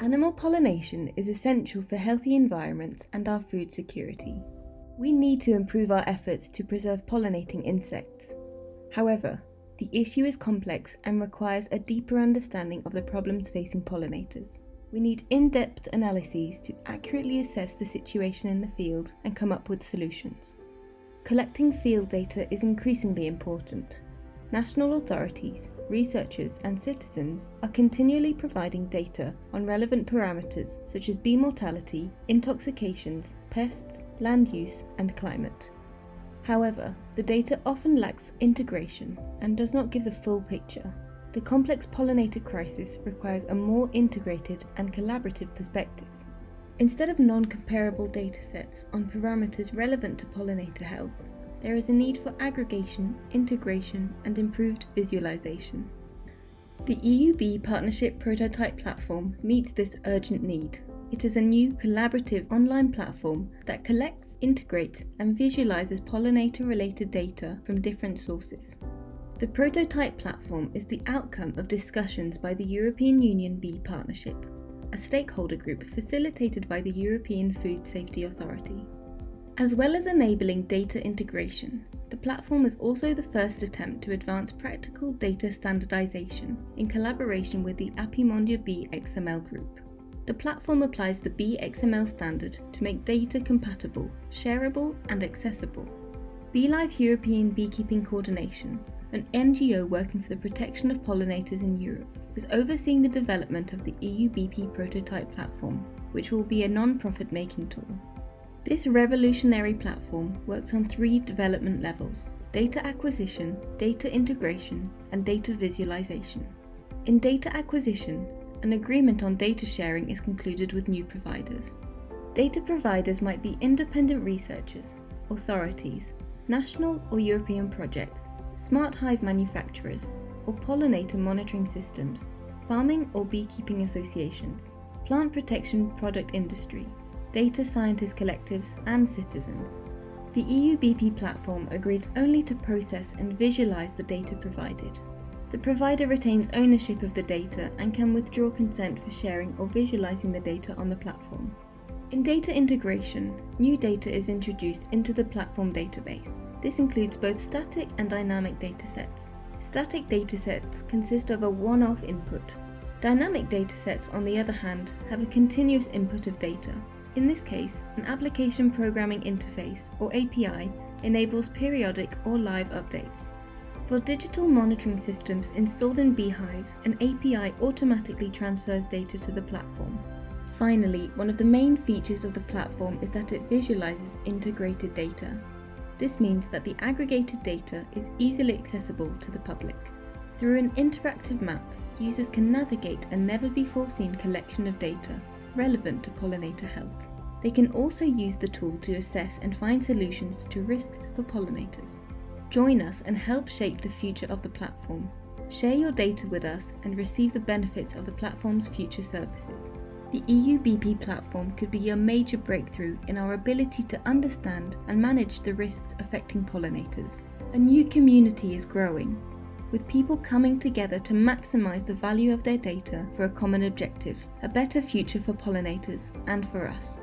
Animal pollination is essential for healthy environments and our food security. We need to improve our efforts to preserve pollinating insects. However, the issue is complex and requires a deeper understanding of the problems facing pollinators. We need in-depth analyses to accurately assess the situation in the field and come up with solutions. Collecting field data is increasingly important. National authorities, researchers and citizens are continually providing data on relevant parameters such as bee mortality, intoxications, pests, land use and climate. However, the data often lacks integration and does not give the full picture. The complex pollinator crisis requires a more integrated and collaborative perspective. Instead of non-comparable datasets on parameters relevant to pollinator health, there is a need for aggregation, integration, and improved visualization. The EU Bee Partnership Prototype Platform meets this urgent need. It is a new collaborative online platform that collects, integrates, and visualizes pollinator-related data from different sources. The prototype platform is the outcome of discussions by the European Union Bee Partnership, a stakeholder group facilitated by the European Food Safety Authority. As well as enabling data integration, the platform is also the first attempt to advance practical data standardization in collaboration with the Apimondia Bee XML group. The platform applies the Bee XML standard to make data compatible, shareable, and accessible. BeeLife European Beekeeping Coordination, an NGO working for the protection of pollinators in Europe, is overseeing the development of the EU BP prototype platform, which will be a non-profit making tool. This revolutionary platform works on 3 development levels: data acquisition, data integration, and data visualization. In data acquisition, an agreement on data sharing is concluded with new providers. Data providers might be independent researchers, authorities, national or European projects, smart hive manufacturers, or pollinator monitoring systems, farming or beekeeping associations, plant protection product industry, data scientist collectives, and citizens. The EU BP platform agrees only to process and visualize the data provided. The provider retains ownership of the data and can withdraw consent for sharing or visualizing the data on the platform. In data integration, new data is introduced into the platform database. This includes both static and dynamic datasets. Static datasets consist of a one-off input. Dynamic datasets, on the other hand, have a continuous input of data. In this case, an application programming interface, or API, enables periodic or live updates. For digital monitoring systems installed in beehives, an API automatically transfers data to the platform. Finally, one of the main features of the platform is that it visualizes integrated data. This means that the aggregated data is easily accessible to the public. Through an interactive map, users can navigate a never-before-seen collection of data relevant to pollinator health. They can also use the tool to assess and find solutions to risks for pollinators. Join us and help shape the future of the platform. Share your data with us and receive the benefits of the platform's future services. The EU BP platform could be a major breakthrough in our ability to understand and manage the risks affecting pollinators. A new community is growing, with people coming together to maximize the value of their data for a common objective, a better future for pollinators and for us.